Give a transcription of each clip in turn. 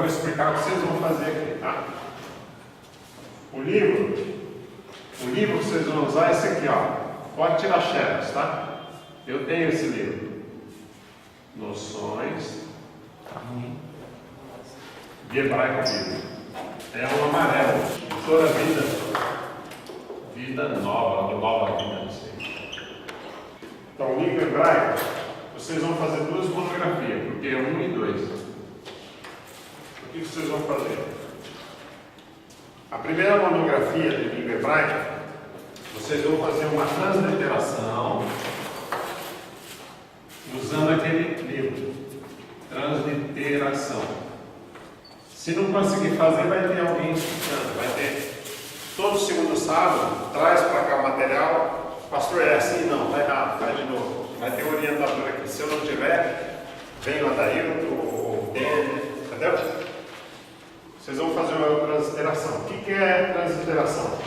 vou explicar o que vocês vão fazer aqui, tá? O livro que vocês vão usar é esse aqui, ó. Pode tirar xerox, tá? Eu tenho esse livro. Noções de hebraico bíblico. É um amarelo. Toda vida. Vida nova, nova vida, não sei. Então, o livro hebraico, vocês vão fazer duas monografias, porque é 1 e 2. O que vocês vão fazer? A primeira monografia de língua hebraica, vocês vão fazer uma transliteração usando aquele livro, transliteração. Se não conseguir fazer, vai ter alguém explicando, vai ter. Todo segundo sábado, traz para cá o material. Pastor, é assim? Não, vai errado, faz de novo. Vai ter um orientador aqui. Se eu não tiver, vem o Adailton, o Dene, entendeu? Vocês vão fazer uma transliteração. O que é transliteração?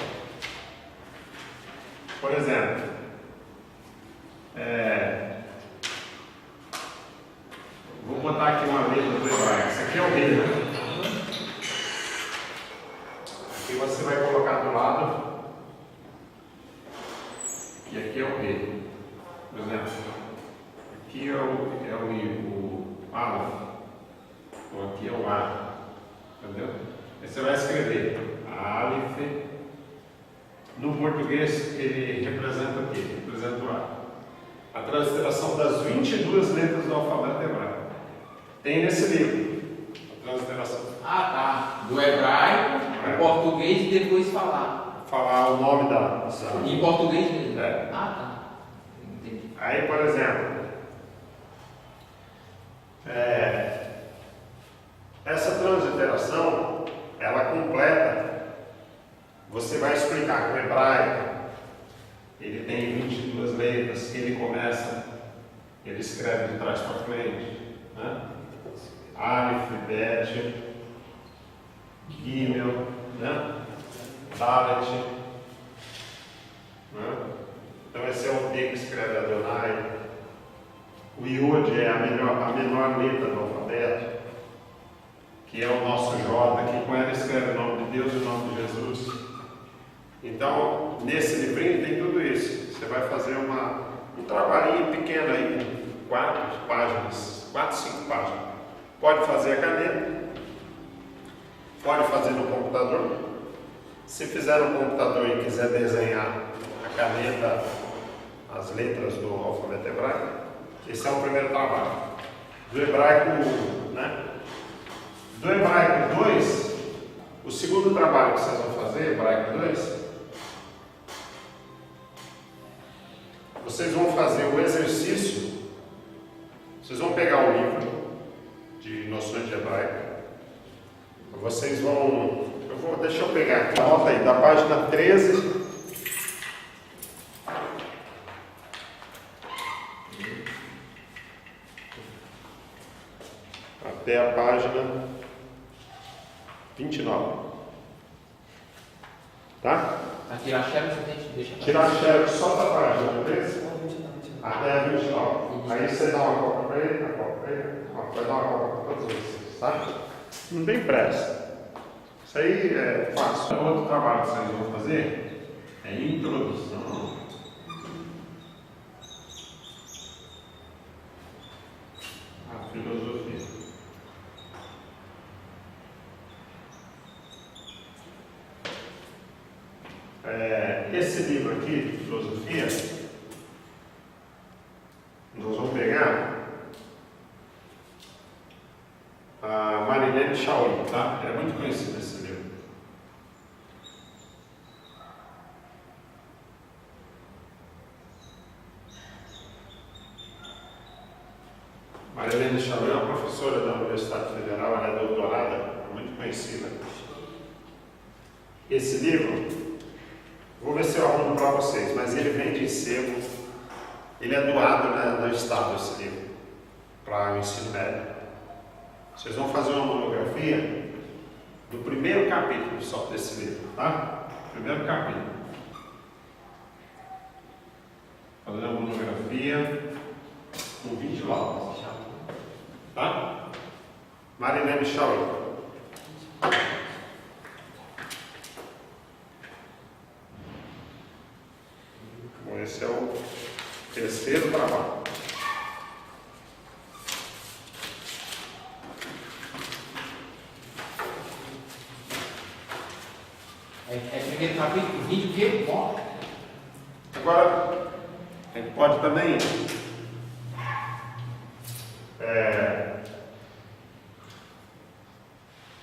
Por exemplo, vou botar aqui uma letra do hebraico. Isso aqui é o rei, né? Aqui você vai colocar do lado. E aqui é o rei. Por exemplo, aqui é o Aleph. Então aqui é o A. Entendeu? Aí você vai escrever Aleph. No português ele representa o quê? Representa o A. A transliteração das 22 letras do alfabeto hebraico. Tem nesse livro. A transliteração. Ah, tá. Do hebraico, o português e depois falar. Falar o nome da. Em português mesmo? É. Ah, tá. Entendi. Aí, por exemplo, essa transliteração, ela completa. Você vai explicar que o hebraico, ele tem 22 letras, que ele começa, ele escreve de trás para frente, né? Aleph, Bet, Gimel, né? Dalet, né? Então esse é o P que escreve Adonai. O Yud é a menor letra do alfabeto, que é o nosso J, que com ela escreve o nome de Deus e o nome de Jesus. Então, nesse livrinho tem tudo isso. Você vai fazer um trabalhinho pequeno aí, com 4 páginas, 4, 5 páginas. Pode fazer a caneta, pode fazer no computador. Se fizer no computador e quiser desenhar a caneta, as letras do alfabeto hebraico, esse é o primeiro trabalho. Do hebraico 1, né? Do hebraico 2, o segundo trabalho que vocês vão fazer, hebraico 2, vocês vão fazer o exercício. Vocês vão pegar o livro de noções de hebraico. Vocês vão. Deixa eu pegar aqui, anota aí, da página 13. Até a página 29. Tá? Para tirar xerox, você tem que deixar. Tirar xerox só da página 13 até a 29. Aí você dá uma copa para ele, vai dar uma copa para todos vocês, tá? Não tem pressa. Isso aí é fácil. Outro trabalho que vocês vão fazer é introdução à filosofia. Esse livro aqui, de filosofia, nós vamos pegar a Marilene Shaul, tá? É muito conhecido esse livro. Marilene Shaul é uma professora da Universidade Federal, ela é doutorada, é muito conhecida. Esse livro, vou ver se eu arrumo para vocês, mas ele vende em sebo, ele é doado, né, no Estado, esse livro, para o ensino médio. Vocês vão fazer uma monografia do primeiro capítulo só desse livro, tá? Primeiro capítulo. Fazer uma monografia com 20 laudas, tá? Marilene Shaul. Bom, esse é o terceiro trabalho. Primeiro capítulo, vídeo que bom. Agora, a gente pode também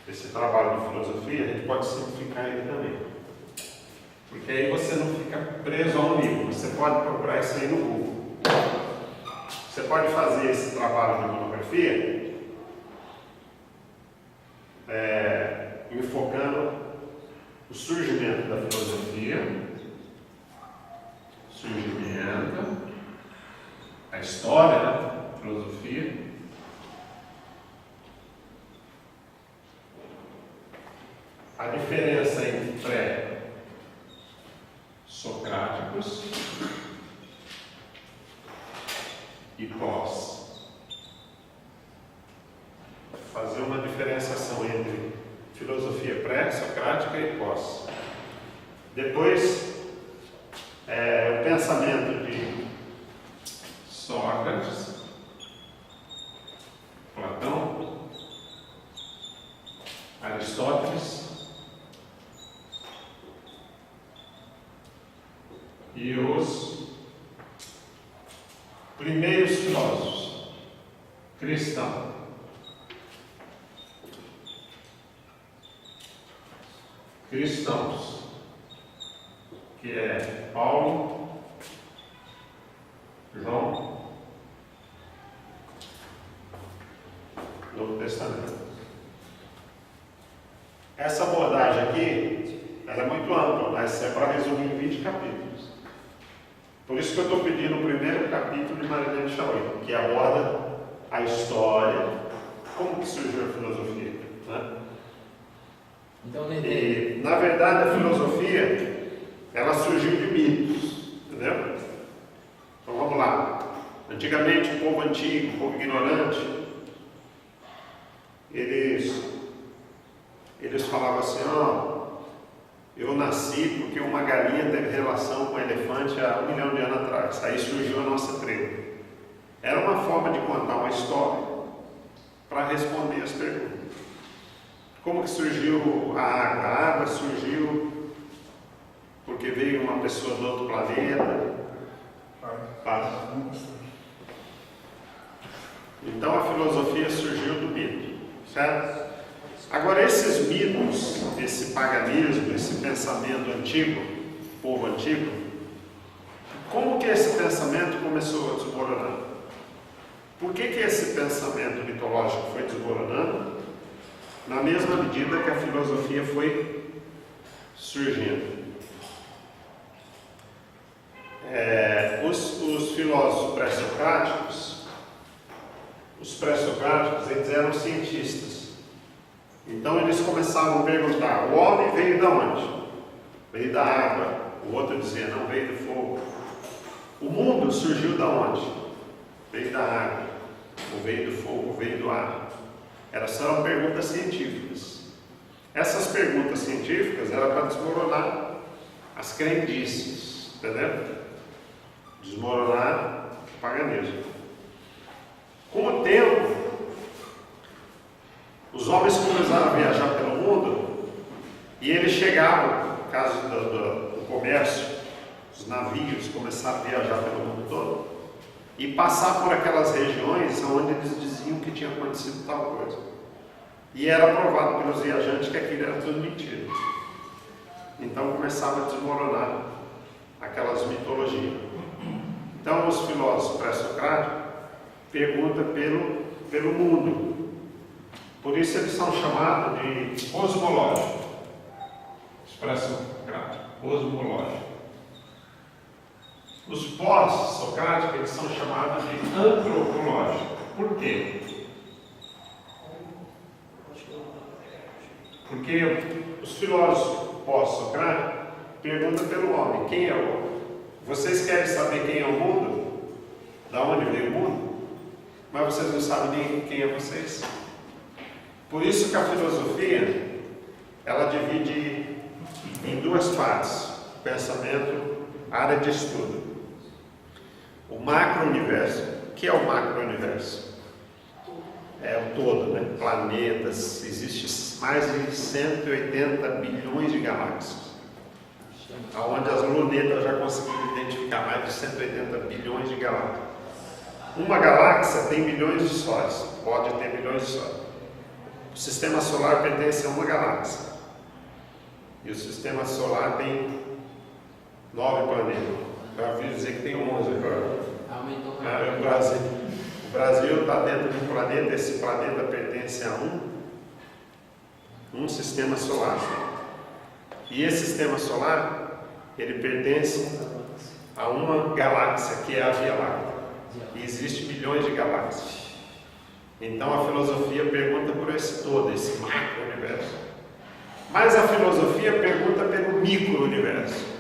esse trabalho de filosofia, a gente pode simplificar ele também. Porque aí você não fica preso a um livro. Você pode procurar isso aí no Google. Você pode fazer esse trabalho de monografia enfocando o surgimento da filosofia, a história da filosofia, a diferença entre pré-socráticos e pós. Fazer uma diferenciação entre filosofia pré-socrática e pós. Depois, o pensamento de Sócrates, Platão, Aristóteles e os primeiros filósofos cristãos. Que é Paulo, João, Novo Testamento. Essa abordagem aqui, ela é muito ampla, mas é para resumir em 20 capítulos. Por isso que eu estou pedindo o primeiro capítulo de Marilene Chauí, que aborda a história, como que surgiu a filosofia, né? Então, e, na verdade, a filosofia, ela surgiu de mitos, entendeu? Então, vamos lá. Antigamente, o povo antigo, o povo ignorante, eles falavam assim, eu nasci porque uma galinha teve relação com um elefante há 1 milhão de anos atrás. Aí surgiu a nossa tribo. Era uma forma de contar uma história para responder as perguntas. Como que surgiu a água? A água surgiu porque veio uma pessoa do outro planeta. Então a filosofia surgiu do mito, certo? Agora esses mitos, esse paganismo, esse pensamento antigo, povo antigo, como que esse pensamento começou a desmoronar? Por que esse pensamento mitológico foi desmoronando? Na mesma medida que a filosofia foi surgindo. Os filósofos pré-socráticos, eles eram cientistas. Então eles começavam a perguntar, o homem veio de onde? Veio da água. O outro dizia, não, veio do fogo. O mundo surgiu de onde? Veio da água. Ou veio do fogo, ou veio do ar. Eram perguntas científicas. Essas perguntas científicas eram para desmoronar as crendices, entendeu? Desmoronar o paganismo. Com o tempo, os homens começaram a viajar pelo mundo e eles chegavam, no caso do comércio, os navios começaram a viajar pelo mundo todo e passar por aquelas regiões onde eles diziam que tinha acontecido tal coisa. E era provado pelos viajantes que aquilo era tudo mentira. Então começava a desmoronar aquelas mitologias. Então os filósofos pré-socráticos perguntam pelo mundo. Por isso eles são chamados de cosmológicos. Os pré-socráticos, cosmológicos. Os pós-socráticos eles são chamados de antropológicos. Por quê? Porque os filósofos pós-socráticos perguntam pelo homem, quem é o homem? Vocês querem saber quem é o mundo? Da onde veio o mundo? Mas vocês não sabem nem quem é vocês. Por isso que a filosofia, ela divide em duas partes: pensamento, área de estudo. O macro-universo. O que é o macro-universo? É o todo, né? Planetas. Existem mais de 180 bilhões de galáxias, onde as lunetas já conseguiram identificar mais de 180 bilhões de galáxias. Uma galáxia tem bilhões de sóis, pode ter bilhões de sóis. O sistema solar pertence a uma galáxia. E o sistema solar tem 9 planetas. Eu ouvi dizer que tem 11 agora. Aumentou O Brasil está dentro de um planeta. Esse planeta pertence a um sistema solar. E esse sistema solar, ele pertence a uma galáxia, que é a Via Láctea. E existem milhões de galáxias. Então a filosofia pergunta por esse todo, esse macro-universo. Mas a filosofia pergunta pelo micro-universo.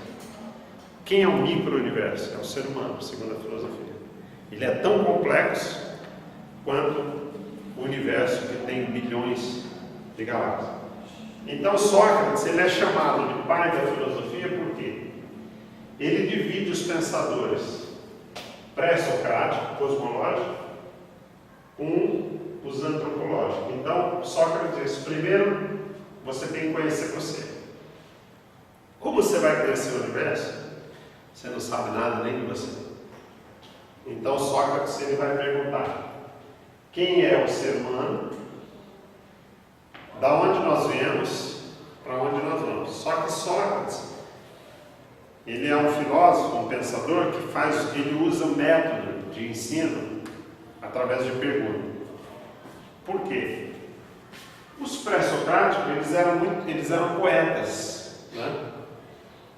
Quem é o micro-universo? É o ser humano, segundo a filosofia. Ele é tão complexo quanto o universo, que tem bilhões de galáxias. Então Sócrates, ele é chamado de pai da filosofia por quê? Ele divide os pensadores pré-socrático, cosmológico, com os antropológicos. Então Sócrates diz: primeiro você tem que conhecer você. Como você vai conhecer o universo? Você não sabe nada nem de você. Então Sócrates, ele vai perguntar: quem é o ser humano? Da onde nós viemos? Para onde nós vamos? Só que Sócrates, ele é um filósofo, um pensador que ele usa o método de ensino através de perguntas. Por quê? Os pré-socráticos, eles eram poetas, né?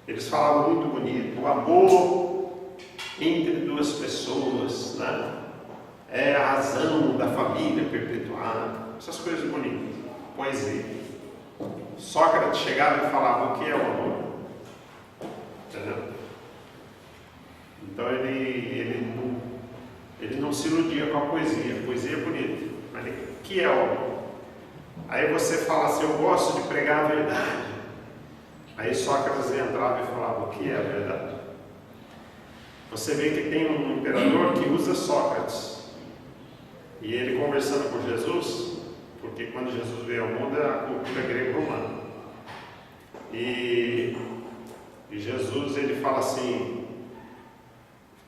Eles falavam muito bonito. O amor entre duas pessoas, né? É a razão da família perpetuada. Essas coisas bonitas. Poesia. Sócrates chegava e falava o que é o amor. Entendeu? Então ele não se iludia com a poesia. A poesia é bonita. Mas o que é o amor? Aí você fala assim: eu gosto de pregar a verdade. Aí Sócrates entrava e falava: o que é a verdade? Você vê que tem um imperador que usa Sócrates. E ele conversando com Jesus, porque quando Jesus veio ao mundo era a cultura grego-romana. E Jesus, ele fala assim: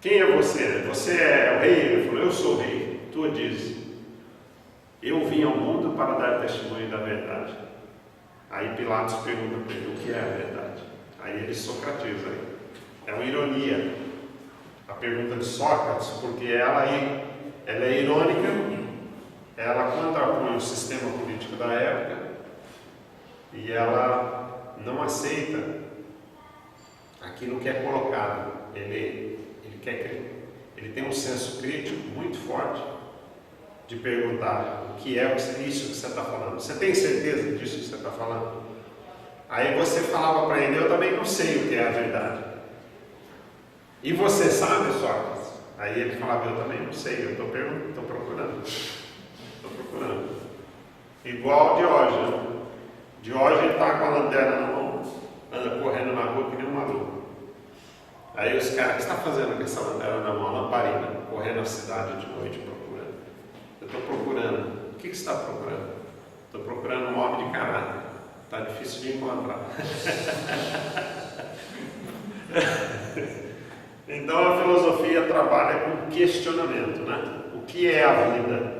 quem é você? Você é o rei? Ele falou: eu sou o rei. Tu dizes: eu vim ao mundo para dar testemunho da verdade. Aí Pilatos pergunta para ele: o que é a verdade? Aí ele socratiza. É uma ironia a pergunta de Sócrates, porque ela é irônica. Ela contrapõe o sistema político da época e ela não aceita aquilo que é colocado. Ele tem um senso crítico muito forte de perguntar: o que é isso que você está falando? Você tem certeza disso que você está falando? Aí você falava para ele: eu também não sei o que é a verdade. E você sabe, Sócrates? Aí ele falava: eu também não sei, eu estou procurando. Estou procurando. Igual Diógenes. Diógenes está com a lanterna na mão, anda correndo na rua que nem um maluco. Aí os caras: o que você está fazendo com essa lanterna na mão? Lamparina, correndo na cidade de noite procurando. Eu estou procurando. O que você está procurando? Estou procurando um homem de caráter. Está difícil de encontrar. Então a filosofia trabalha com questionamento, né? O que é a vida?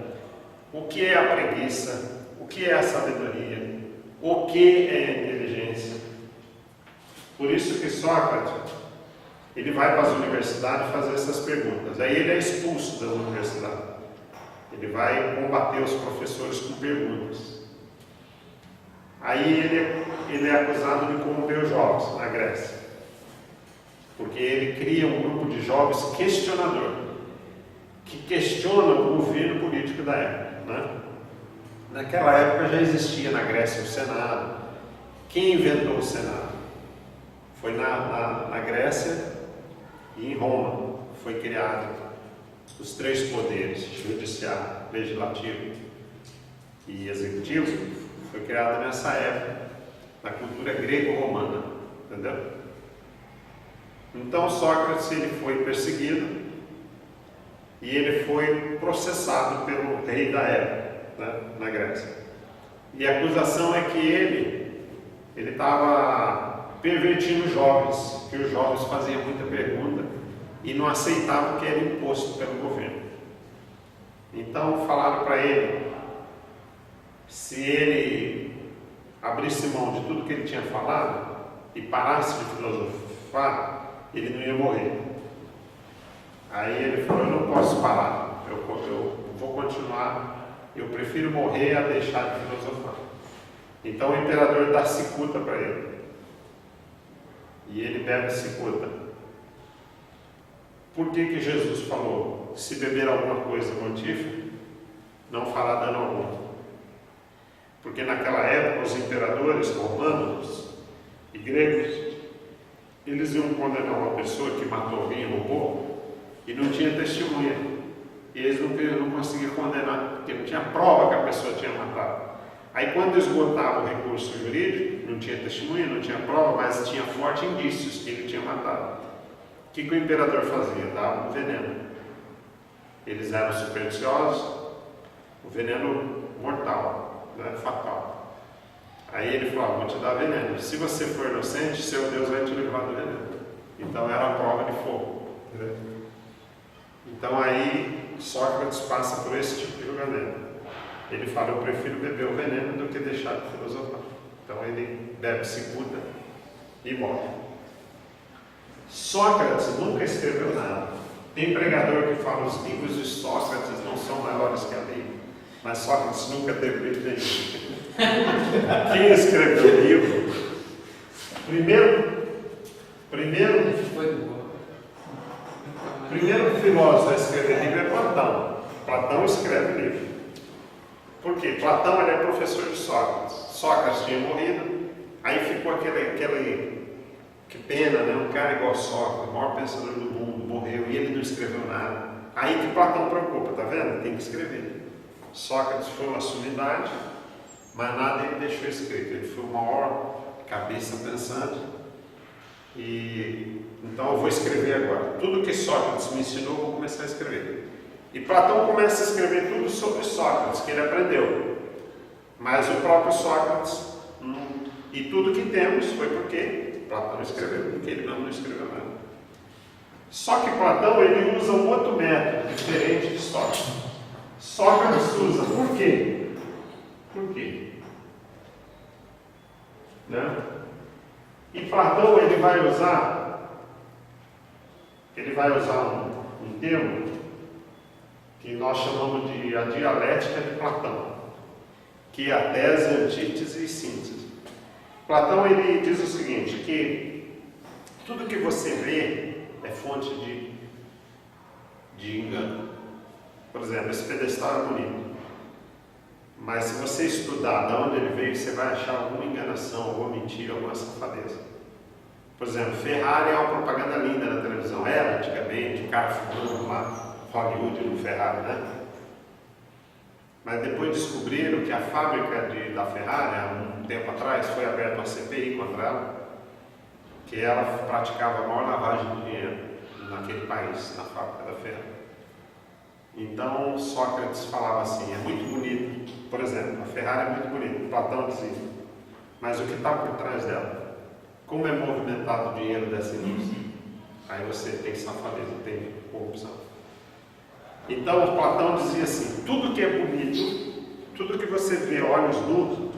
O que é a preguiça? O que é a sabedoria? O que é a inteligência? Por isso que Sócrates, ele vai para as universidades fazer essas perguntas. Aí ele é expulso das universidades. Ele vai combater os professores com perguntas. Aí ele é acusado de corromper os jovens na Grécia. Porque ele cria um grupo de jovens questionador, que questiona o governo político da época, né? Naquela época já existia na Grécia o Senado. Quem inventou o Senado? Foi na Grécia e em Roma. Foi criado os 3 poderes: judiciário, legislativo e executivo. Foi criado nessa época. na cultura grego-romana, entendeu? Então Sócrates ele foi perseguido e ele foi processado pelo rei da época, né, na Grécia. E a acusação é que ele estava pervertindo jovens, que os jovens faziam muita pergunta e não aceitavam o que era imposto pelo governo. Então falaram para ele, se ele abrisse mão de tudo que ele tinha falado e parasse de filosofar, ele não ia morrer. Aí ele falou, eu não posso parar, eu vou continuar, eu prefiro morrer a deixar de filosofar. Então o imperador dá cicuta para ele. E ele bebe cicuta. Por que Jesus falou, se beber alguma coisa mortífera, não fará dano algum? Porque naquela época os imperadores romanos e gregos, eles iam condenar uma pessoa que matou alguém, roubou, e não tinha testemunha. E eles não conseguiam condenar, porque não tinha prova que a pessoa tinha matado. Aí quando esgotava o recurso jurídico, não tinha testemunha, não tinha prova, mas tinha fortes indícios que ele tinha matado. O que o imperador fazia? Dava um veneno. Eles eram supersticiosos, o veneno mortal, né, fatal. Aí ele falou, vou te dar veneno. Se você for inocente, seu Deus vai te livrar do veneno. Então era a prova de fogo. Então aí Sócrates passa por esse tipo de julgamento. Ele fala, eu prefiro beber o veneno do que deixar de filosofar. Então ele bebe cicuta e morre. Sócrates nunca escreveu nada. Tem pregador que fala, os livros de Sócrates não são maiores que a Bíblia. Mas Sócrates nunca teve livro nenhum. Quem escreveu o livro? Primeiro filósofo a escrever livro é Platão. Platão escreve livro. Por quê? Platão ele é professor de Sócrates. Sócrates tinha morrido, aí ficou que pena, né? Um cara igual Sócrates, o maior pensador do mundo, morreu e ele não escreveu nada. Aí que Platão preocupa, tá vendo? Tem que escrever. Sócrates foi uma sumidade, mas nada ele deixou escrito. Ele foi o maior cabeça pensante. E então eu vou escrever agora. Tudo que Sócrates me ensinou, eu vou começar a escrever. E Platão começa a escrever tudo sobre Sócrates, que ele aprendeu. Mas o próprio Sócrates, e tudo que temos foi porque Platão escreveu, porque ele não escreveu nada. Só que Platão ele usa um outro método, diferente de Sócrates. Sócrates usa, por quê? Por quê? Né? E Platão ele vai usar um termo que nós chamamos de a dialética de Platão, que é a tese, antítese e síntese. Platão ele diz o seguinte, que tudo que você vê é fonte de engano. Por exemplo, esse pedestal é bonito, mas se você estudar de onde ele veio, você vai achar alguma enganação, alguma mentira, alguma safadeza. Por exemplo, Ferrari é uma propaganda linda na televisão. Era antigamente, o cara fumando lá, Hollywood no Ferrari, né? Mas depois descobriram que a fábrica da Ferrari, há um tempo atrás, foi aberta uma CPI contra ela, que ela praticava a maior lavagem de dinheiro naquele país, na fábrica da Ferrari. Então Sócrates falava assim, é muito bonito, por exemplo, a Ferrari é muito bonita, Platão dizia, mas o que está por trás dela? Como é movimentado o dinheiro dessa indústria? Aí você tem safadeza, tem corrupção. Então Platão dizia assim, tudo que é bonito, tudo que você vê olhos nus,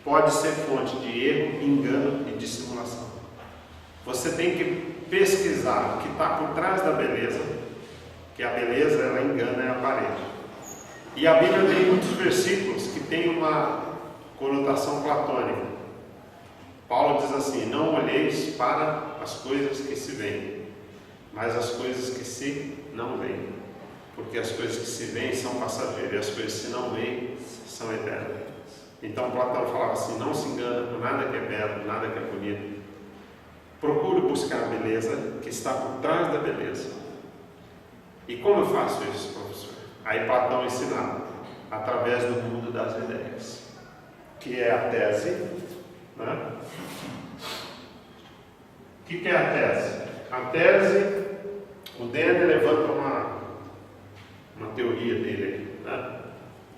pode ser fonte de erro, engano e dissimulação. Você tem que pesquisar o que está por trás da beleza, que a beleza ela engana e aparente. E a Bíblia tem muitos versículos que têm uma conotação platônica. Paulo diz assim, não olheis para as coisas que se veem, mas as coisas que se não veem. Porque as coisas que se veem são passageiras, e as coisas que se não veem são eternas. Então Platão falava assim, não se engana por nada que é belo, nada que é bonito. Procure buscar a beleza que está por trás da beleza. E como eu faço isso, professor? Aí Platão ensinava, através do mundo das ideias, que é a tese, Né? O que é a tese? A tese, o Dene levanta uma teoria dele aqui. Né?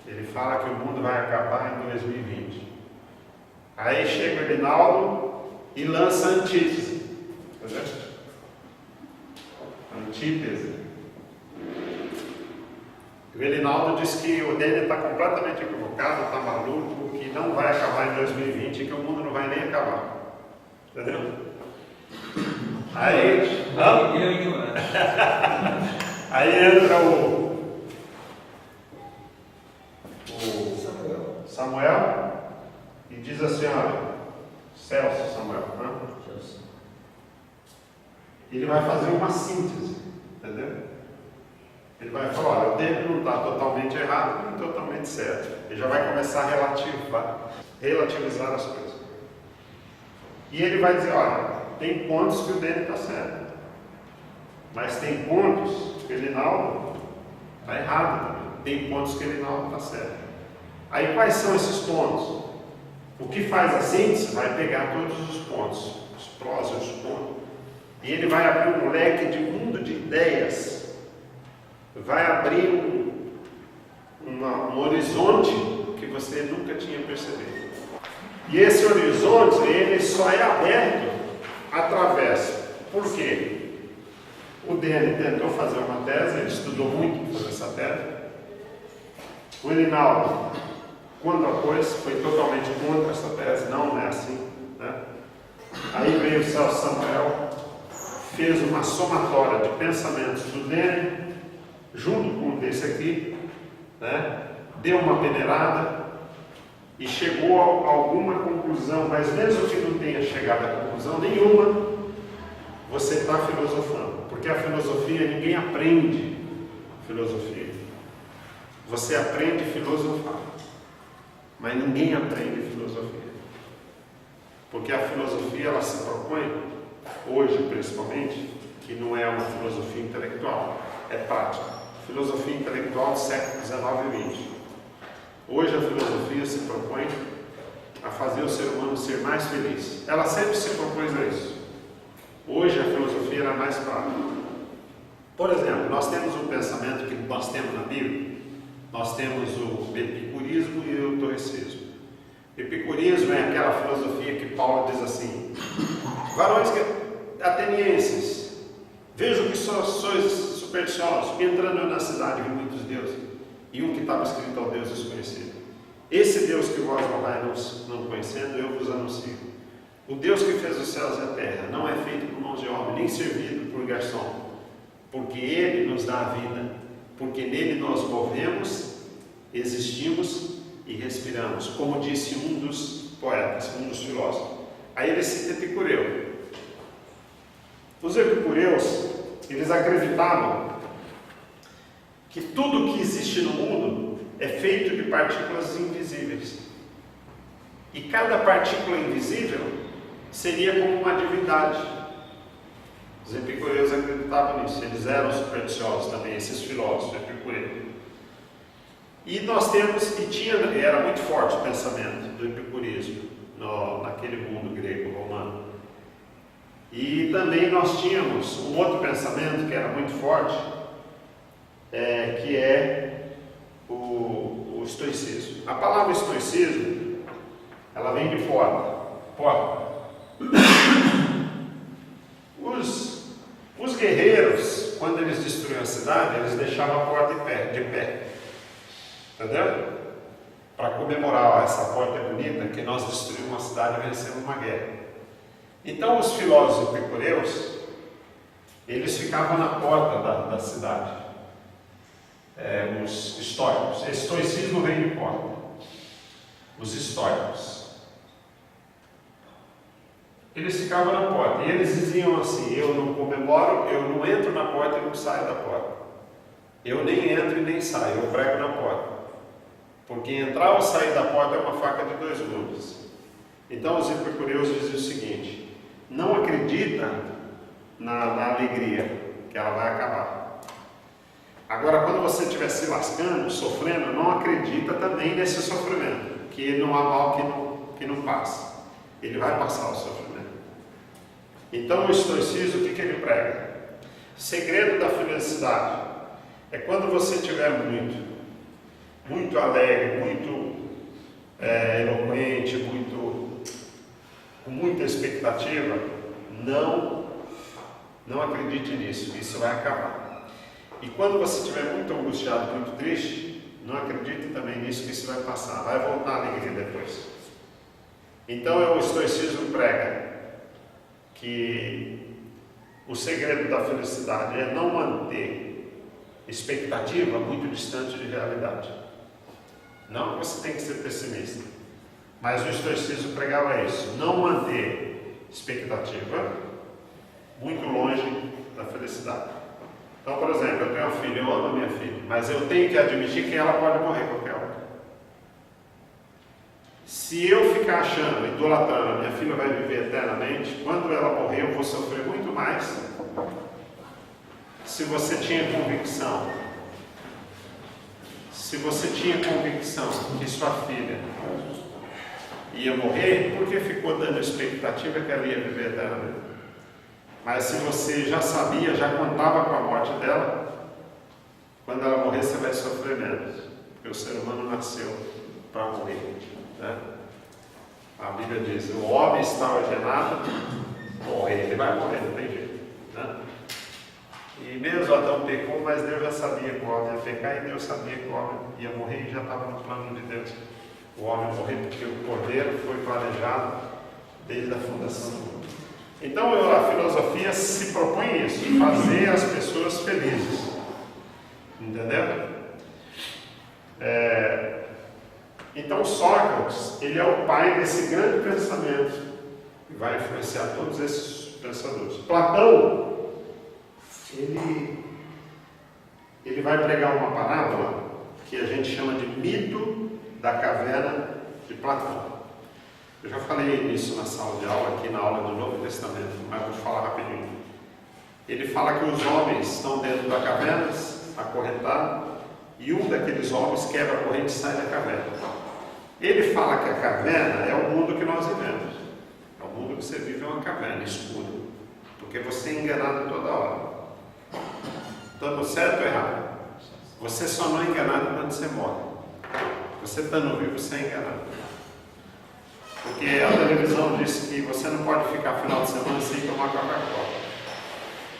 Ele fala que o mundo vai acabar em 2020. Aí chega o Elinaldo e lança a antítese. Entendeu? Antítese. O Elinaldo diz que o Dene está completamente equivocado, está maluco, que não vai acabar em 2020 e que o mundo não vai nem acabar. Entendeu? Aí, aí entra o Samuel e diz assim, olha, Celso Samuel, né? Ele vai fazer uma síntese, entendeu? Ele vai falar, olha, o dele não está totalmente errado nem totalmente certo. Ele já vai começar a relativizar as coisas. E ele vai dizer, olha, tem pontos que o dele está certo, mas tem pontos que o Elinaldo está errado também. Tem pontos que o Elinaldo está certo. Aí quais são esses pontos? O que faz a síntese vai pegar todos os pontos, os prós e os contras, e ele vai abrir um leque de mundo de ideias, vai abrir um horizonte que você nunca tinha percebido. E esse horizonte, ele só é aberto através. Por quê? O Dene tentou fazer uma tese, ele estudou muito para fazer essa tese. O Elinaldo, quando após, foi totalmente contra essa tese, não é assim. Né? Aí veio o Celso Samuel, fez uma somatória de pensamentos do Dene, junto com desse aqui, né? Deu uma peneirada e chegou a alguma conclusão, mas mesmo que não tenha chegado a conclusão nenhuma, você está filosofando, porque a filosofia, ninguém aprende filosofia. Você aprende a filosofar, mas ninguém aprende filosofia. Porque a filosofia, ela se propõe, hoje principalmente, que não é uma filosofia intelectual, é prática. Filosofia intelectual do século XIX e XX. Hoje a filosofia se propõe a fazer o ser humano ser mais feliz. Ela sempre se propôs a isso. Hoje a filosofia era mais prática. Por exemplo, nós temos um pensamento que nós temos na Bíblia. Nós temos o epicurismo e o estoicismo. Epicurismo é aquela filosofia que Paulo diz assim: varões atenienses, vejo que sois supersticiosos, entrando na cidade de muitos deuses, e um que estava escrito ao Deus desconhecido. Esse Deus que vós não conhecendo, eu vos anuncio. O Deus que fez os céus e a terra não é feito por mãos de homem, nem servido por garçom, porque Ele nos dá a vida, porque nele nós movemos, existimos e respiramos, como disse um dos poetas, um dos filósofos. Aí ele cita Epicureu. Os epicureus, eles acreditavam que tudo que existe no mundo é feito de partículas invisíveis. E cada partícula invisível seria como uma divindade. Os epicureus acreditavam nisso, eles eram supersticiosos também, esses filósofos epicureus. E nós temos, era muito forte o pensamento do epicurismo naquele mundo grego-romano. E também nós tínhamos um outro pensamento que era muito forte, que é o estoicismo. A palavra estoicismo, ela vem de porta. Os guerreiros, quando eles destruíam a cidade, eles deixavam a porta de pé. Entendeu? Para comemorar, essa porta é bonita, que nós destruímos uma cidade e vencemos uma guerra. Então os filósofos epicureus, eles ficavam na porta da cidade. Os estoicos. Estoicismo vem de porta. Os estoicos. Eles ficavam na porta. E eles diziam assim: eu não comemoro, eu não entro na porta e não saio da porta. Eu nem entro e nem saio, eu prego na porta. Porque entrar ou sair da porta é uma faca de dois gumes. Então os epicureus diziam o seguinte: não acredita na alegria, que ela vai acabar. Agora, quando você estiver se lascando, sofrendo, não acredita também nesse sofrimento, que não há mal que não passa. ele vai passar o sofrimento. Então o estoicismo, o que ele prega? O segredo da felicidade é quando você estiver muito alegre, muito eloquente, com muita expectativa, não acredite nisso, isso vai acabar. E quando você estiver muito angustiado, muito triste, não acredite também nisso, que isso vai passar, vai voltar a alegria depois. Então o estoicismo prega que o segredo da felicidade é não manter expectativa muito distante de realidade. Não que você tem que ser pessimista, mas o estoicismo pregava isso, não manter expectativa muito longe da felicidade. Então, por exemplo, eu tenho uma filha, eu amo a minha filha, mas eu tenho que admitir que ela pode morrer qualquer hora. Se eu ficar achando, idolatrando, a minha filha vai viver eternamente, quando ela morrer eu vou sofrer muito mais. Se você tinha convicção que sua filha ia morrer, porque ficou dando expectativa que ela ia viver eternamente. Mas se você já sabia, já contava com a morte dela, quando ela morrer você vai sofrer menos, porque o ser humano nasceu para morrer, né? A Bíblia diz, o homem está ordenado morrer, ele vai morrer, não tem jeito, né? E mesmo Adão pecou, mas Deus já sabia que o homem ia pecar, e Deus sabia que o homem ia morrer, e já estava no plano de Deus o homem morrer, porque o cordeiro foi planejado desde a fundação do mundo. Então a filosofia se propõe isso, fazer as pessoas felizes, entendeu? Então Sócrates, ele é o pai desse grande pensamento que vai influenciar todos esses pensadores. Platão, ele vai pregar uma parábola que a gente chama de mito da caverna de Platão. Eu já falei nisso na sala de aula, aqui na aula do Novo Testamento, mas vou falar rapidinho. Ele fala que os homens estão dentro da caverna, acorrentados, e um daqueles homens quebra a corrente e sai da caverna. Ele fala que a caverna é o mundo que nós vivemos. É o mundo que você vive, é uma caverna escura, porque você é enganado toda hora. Estamos certo ou errado? Você só não é enganado quando você morre. Você estando vivo, você é enganado. Porque a televisão disse que você não pode ficar final de semana sem tomar Coca-Cola.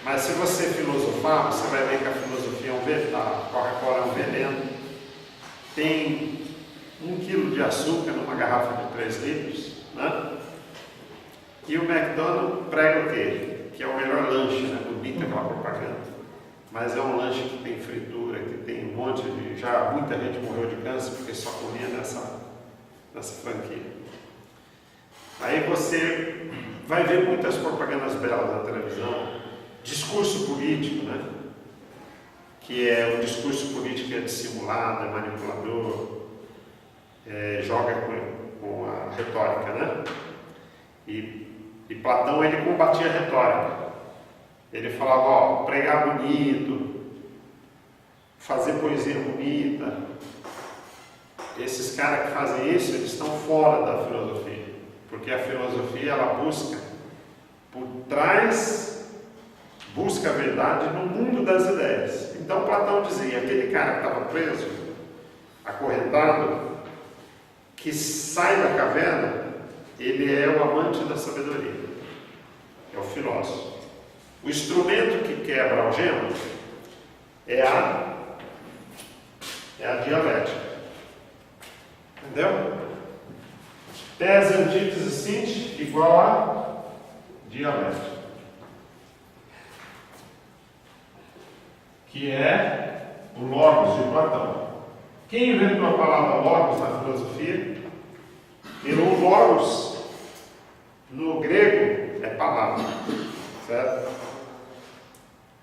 Mas se você filosofar, você vai ver que a filosofia é um veneno, a Coca-Cola é um veneno. Tem 1 quilo de açúcar numa garrafa de 3 litros, né? E o McDonald's prega o quê? Que é o melhor lanche, né? Bonita aquela propaganda. Mas é um lanche que tem fritura, que tem um monte de... Já muita gente morreu de câncer porque só comia nessa franquia. Aí você vai ver muitas propagandas belas na televisão, discurso político, né? Que é o discurso político é dissimulado, é manipulador, joga com a retórica, né? E Platão, ele combatia a retórica. Ele falava, ó, pregar bonito, fazer poesia bonita. Esses caras que fazem isso, eles estão fora da filosofia. Porque a filosofia, ela busca por trás, busca a verdade no mundo das ideias. Então Platão dizia, aquele cara que estava preso, acorrentado, que sai da caverna, ele é o amante da sabedoria, é o filósofo. O instrumento que quebra a algema é a dialética. Entendeu? Tese, antítese, síntese igual a dialética. Que é o logos de Platão. Quem inventou a palavra logos na filosofia? E o logos, no grego, é palavra. Certo?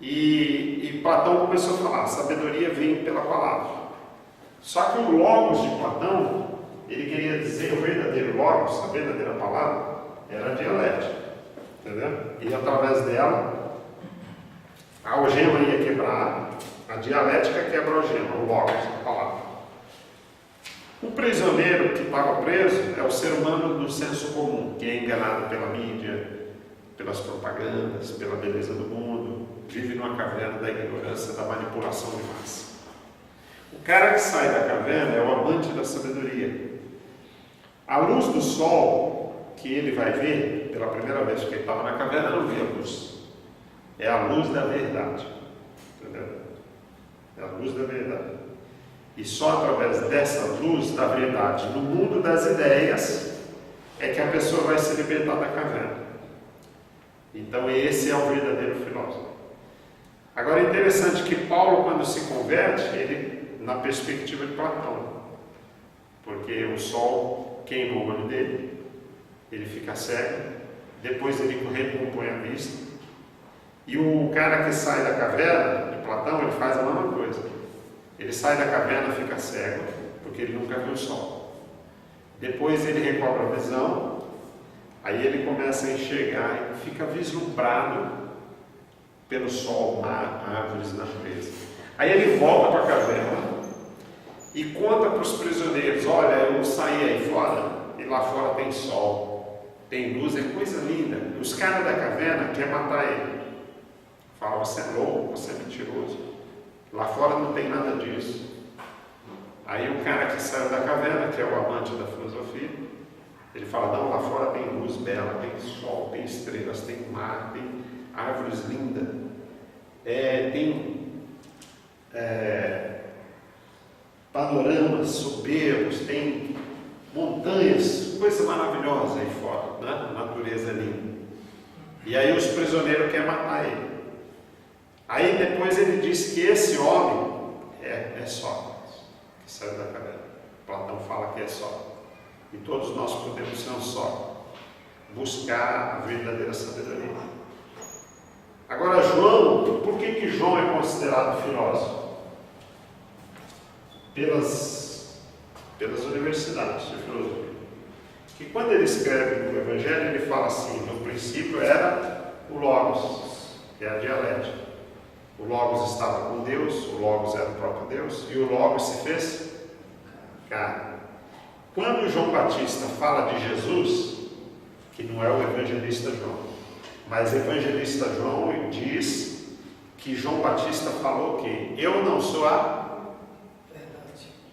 E Platão começou a falar, a sabedoria vem pela palavra. Só que o logos de Platão, ele queria dizer, o verdadeiro logos, a verdadeira palavra, era a dialética. Entendeu? E através dela, a algema ia quebrar, a dialética quebra a algema, o logos, a palavra. O prisioneiro que estava preso é o ser humano do senso comum, que é enganado pela mídia, pelas propagandas, pela beleza do mundo, vive numa caverna da ignorância, da manipulação de massa. O cara que sai da caverna é o amante da sabedoria. A luz do sol que ele vai ver, pela primeira vez que ele estava na caverna, não via luz. É a luz da verdade. Entendeu? É a luz da verdade. E só através dessa luz da verdade, no mundo das ideias, é que a pessoa vai se libertar da caverna. Então esse é o verdadeiro filósofo. Agora é interessante que Paulo, quando se converte, ele na perspectiva de Platão, porque o sol queima o olho dele, ele fica cego, depois ele recompõe a vista, e o cara que sai da caverna de Platão, ele faz a mesma coisa. Ele sai da caverna, fica cego, porque ele nunca viu o sol. Depois ele recobra a visão, aí ele começa a enxergar e fica vislumbrado pelo sol, mar, árvores, natureza. Aí ele volta para a caverna e conta para os prisioneiros: olha, eu saí aí fora e lá fora tem sol, tem luz, é coisa linda. E os caras da caverna querem matar ele. Falam: você é louco, você é mentiroso. Lá fora não tem nada disso. Aí o cara que saiu da caverna, que é o amante da filosofia, ele fala: não, lá fora tem luz bela, tem sol, tem estrelas, tem mar, tem árvores lindas, tem panoramas soberbos, tem montanhas, coisa maravilhosa aí fora, né? Natureza linda. E aí os prisioneiros querem matar ele. Aí depois ele diz que esse homem é Sócrates, que saiu da caverna. Platão fala que é Sócrates. E todos nós podemos ser um Sócrates, buscar a verdadeira sabedoria. Agora João, por que João é considerado filósofo? Pelas universidades de filosofia. Que quando ele escreve o Evangelho, ele fala assim: no princípio era o Logos, que é a dialética. O Logos estava com Deus, o Logos era o próprio Deus, e o Logos se fez carne. Quando João Batista fala de Jesus, que não é o evangelista João, mas o evangelista João diz que João Batista falou que eu não sou a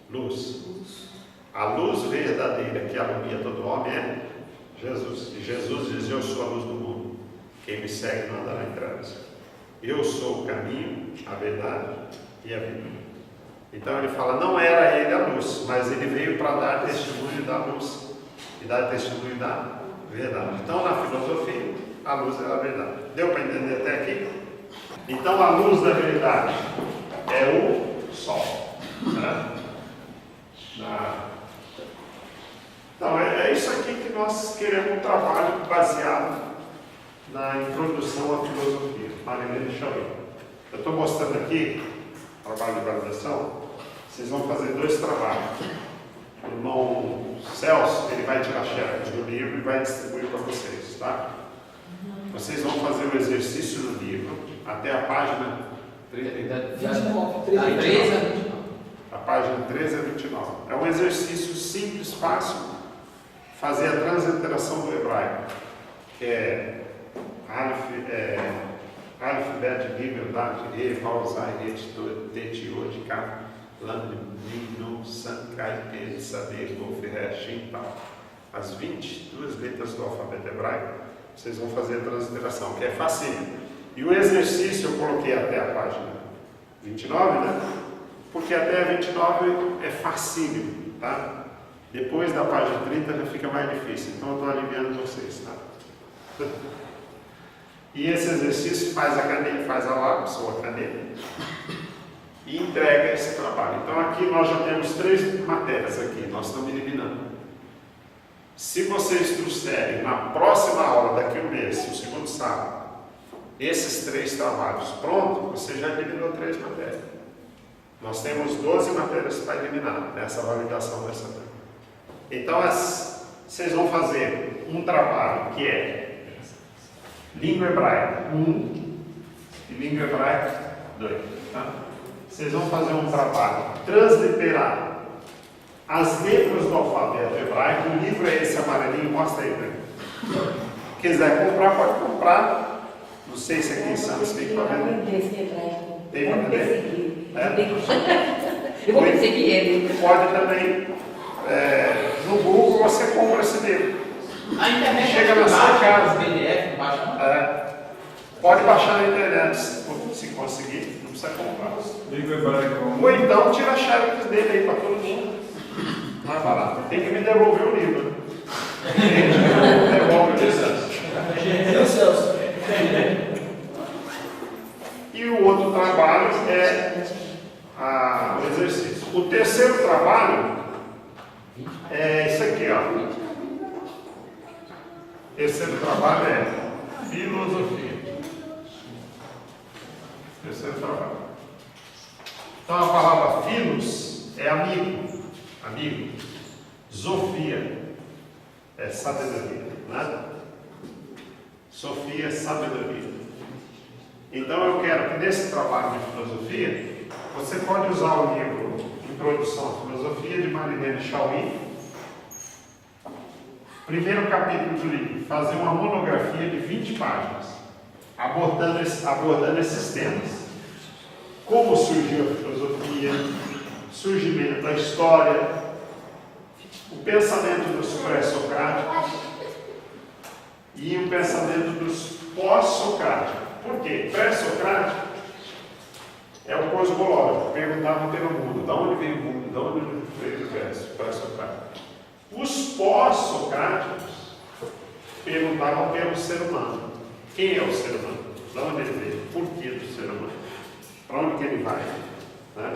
luz. A luz verdadeira que alumia todo homem é Jesus. E Jesus diz: eu sou a luz do mundo. Quem me segue não andará em trevas. Eu sou o caminho, a verdade e a vida. Então ele fala: não era ele a luz, mas ele veio para dar testemunho da luz e dar testemunho da verdade. Então na filosofia, a luz é a verdade. Deu para entender até aqui? Então a luz da verdade é o sol, né? Então é isso aqui que nós queremos, um trabalho baseado na introdução à filosofia. Marinheiro de Chauí. Eu estou mostrando aqui trabalho de validação. Vocês vão fazer 2 trabalhos. O irmão Celso, ele vai tirar xerox do livro e vai distribuir para vocês, tá? Vocês vão fazer o exercício no livro até a página 29. A página 13 a 29. É um exercício simples, fácil. Fazer a transliteração do hebraico, que é Aleph, Bet, Gimel, Dalet, He, Vav, Zai, Het, Tet, Yod, Kaf, Lam, Mim, Nun, San, Kai, Pen, Saber, Gof, Re, Shin, Tal. As 22 letras do alfabeto hebraico, vocês vão fazer a transliteração, que é facinho. E o exercício eu coloquei até a página 29, né? Porque até a 29 é facinho, tá? Depois da página 30 já fica mais difícil, então eu estou aliviando vocês, tá? E esse exercício faz a caneta, faz a lápis ou a caneta e entrega esse trabalho. Então aqui nós já temos 3 matérias aqui, nós estamos eliminando. Se vocês trouxerem na próxima aula, daqui a um mês, o segundo sábado, esses 3 trabalhos prontos, você já eliminou 3 matérias. Nós temos 12 matérias para eliminar nessa validação dessa matéria. Então vocês vão fazer um trabalho que é língua hebraica 1 e língua hebraica 2. Tá? Vocês vão fazer um trabalho transliterado As letras do alfabeto hebraico, o livro é esse amarelinho, mostra aí para mim. Quiser comprar, pode comprar. Não sei se aqui em Santos tem para vender. Tem para vender? Eu vou perseguir ele. Pode também, no Google você compra esse livro. A internet Chega na sua casa. PDF, baixa. Pode baixar na internet, se conseguir, não precisa comprar. Livro hebraico. Ou então tira a xerox dele aí para todo mundo. Mais barato. Tem que me devolver o livro. Devolve o livro. E o outro trabalho é o exercício. O terceiro trabalho é isso aqui, ó. O terceiro trabalho é filosofia. Terceiro trabalho. Então a palavra filos é amigo. Amigo. Zofia é sabedoria, né? Sofia é sabedoria. Então eu quero que nesse trabalho de filosofia, você pode usar o livro Introdução à Filosofia de Marilene Chauí. Primeiro capítulo do livro, fazer uma monografia de 20 páginas, abordando esses temas. Como surgiu a filosofia, surgimento da história, o pensamento dos pré-socráticos e o pensamento dos pós-socráticos. Por quê? Pré-socrático é o cosmológico, perguntavam pelo mundo, de onde veio o mundo, de onde veio o universo, pré-socrático. Os pós-socráticos perguntavam pelo ser humano. Quem é o ser humano? De onde ele veio? Por que do ser humano? Para onde que ele vai? Né?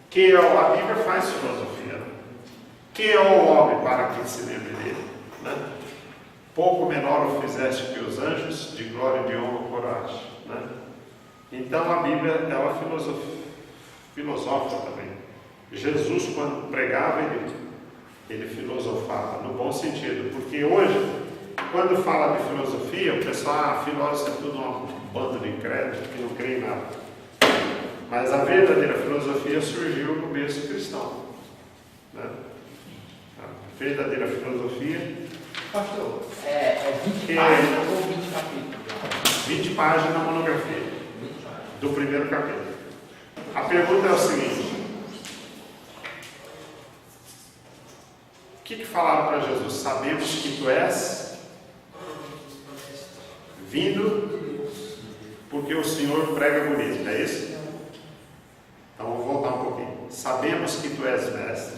Quem é a Bíblia faz filosofia. Né? Quem é o homem para que se lembre dele? Né? Pouco menor o fizeste que os anjos, de glória e de honra coragem. Né? Então a Bíblia, ela filosofa também. Jesus, quando pregava, ele filosofava, no bom sentido. Porque hoje, quando fala de filosofia, o pessoal, filósofo é tudo um bando de incrédulos que não crê em nada. Mas a verdadeira filosofia surgiu no berço cristão. Né? A verdadeira filosofia... Pastor, 20 páginas ou 20 capítulos? 20 páginas na monografia, do primeiro capítulo. A pergunta é o seguinte: o que falaram para Jesus? Sabemos que tu és vindo porque o Senhor prega bonito, não é isso? Então vou voltar um pouquinho. Sabemos que tu és mestre,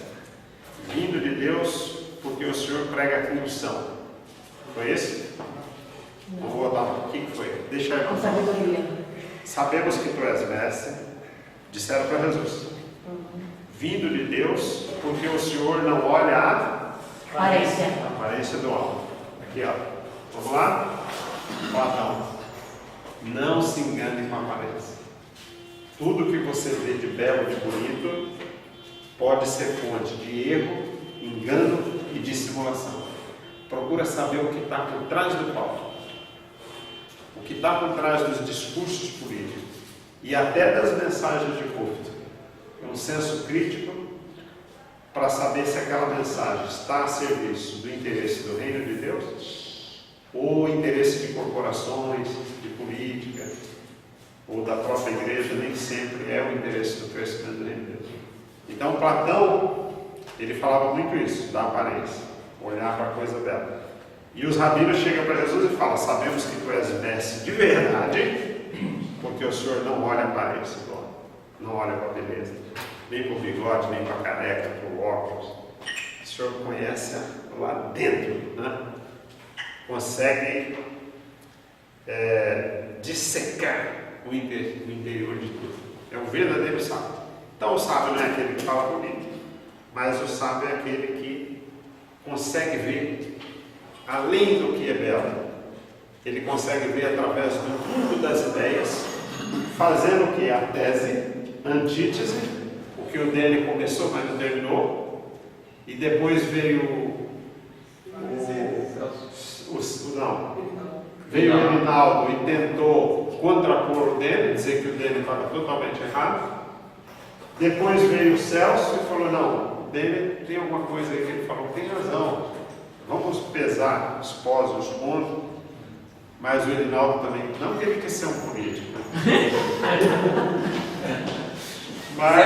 vindo de Deus porque o Senhor prega com unção. Foi isso? Vamos voltar um pouquinho. O que foi? Deixa eu ir. Sabedoria. Sabemos que tu és mestre, disseram para Jesus. Vindo de Deus, porque o Senhor não olha a aparência do homem. Aqui, ó. Vamos lá? Platão. Não se engane com a aparência. Tudo que você vê de belo, de bonito, pode ser fonte de erro, engano e dissimulação. Procura saber o que está por trás do palco, o que está por trás dos discursos políticos e até das mensagens de culto. Um senso crítico para saber se aquela mensagem está a serviço do interesse do reino de Deus ou interesse de corporações, de política ou da própria igreja. Nem sempre é o interesse do crescimento do reino de Deus. Então Platão, ele falava muito isso, da aparência, olhar para a coisa bela. E os rabinos chegam para Jesus e falam: sabemos que tu és mestre de verdade, porque o Senhor não olha a aparência do homem, não olha para a beleza, nem para o bigode, nem para a careca, para o óculos. O Senhor conhece lá dentro, né? Consegue dissecar o interior de tudo. É um verdadeiro sábio. Então o sábio não é aquele que fala bonito, mas o sábio é aquele que consegue ver além do que é belo. Ele consegue ver através do mundo das ideias, fazendo o que? A tese, antítese, o que o Dene começou, mas não terminou, e depois veio veio o Rinaldo e tentou contrapor o Dene, dizer que o Dene estava totalmente errado. Depois veio o Celso e falou: não, tem alguma coisa aí que ele falou, tem razão. Vamos pesar os pós e os contras, mas o Erinaldo também, não que ele quer ser um político, né? Mas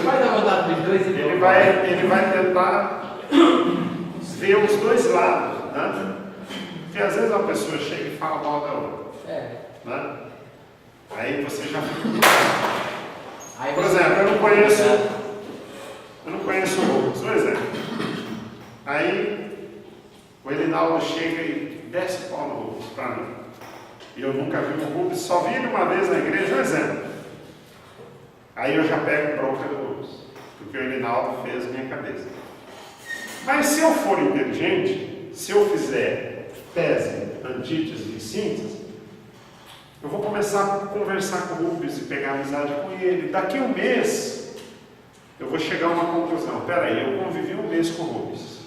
faz a vontade dos dois e ele vai tentar ver os dois lados, né? Porque às vezes uma pessoa chega e fala mal da outra, né? Aí você já fica... Por exemplo, eu não conheço o Rubens, por exemplo. Aí o Erinaldo chega e desce o pau no Rubens para mim. E eu nunca vi o Rubens, só vi ele uma vez na igreja, um exemplo. Aí eu já pego bronca do Rubens, porque o Erinaldo fez minha cabeça. Mas se eu for inteligente, se eu fizer tese, antítese e síntese, eu vou começar a conversar com o Rubens e pegar amizade com ele. Daqui um mês, eu vou chegar a uma conclusão. Peraí, eu convivi um mês com o Rubens.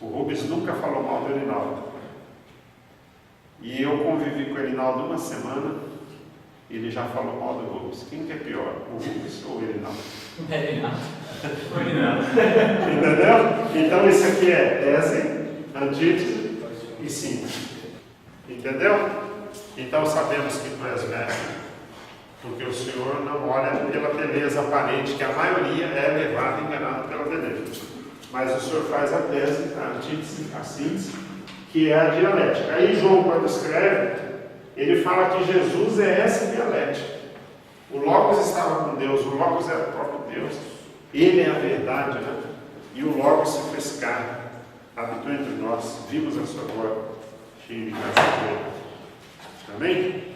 O Rubens nunca falou mal do Erinaldo. E eu convivi com o Erinaldo uma semana, ele já falou mal do Rubens. Quem que é pior, o Rubens ou o Erinaldo? Entendeu? Então isso aqui é tese, antítese e síntese. Entendeu? Então sabemos que tu és mestre, porque o Senhor não olha pela beleza aparente, que a maioria é levada e enganada pela beleza. Mas o Senhor faz a tese, a antítese, a síntese, que é a dialética. Aí João, quando escreve, ele fala que Jesus é essa dialética. O Logos estava com Deus, o Logos era o próprio Deus, ele é a verdade, né? E o Logos se fez carne, habitou entre nós, vimos a sua glória, cheio de graça e poder. Amém?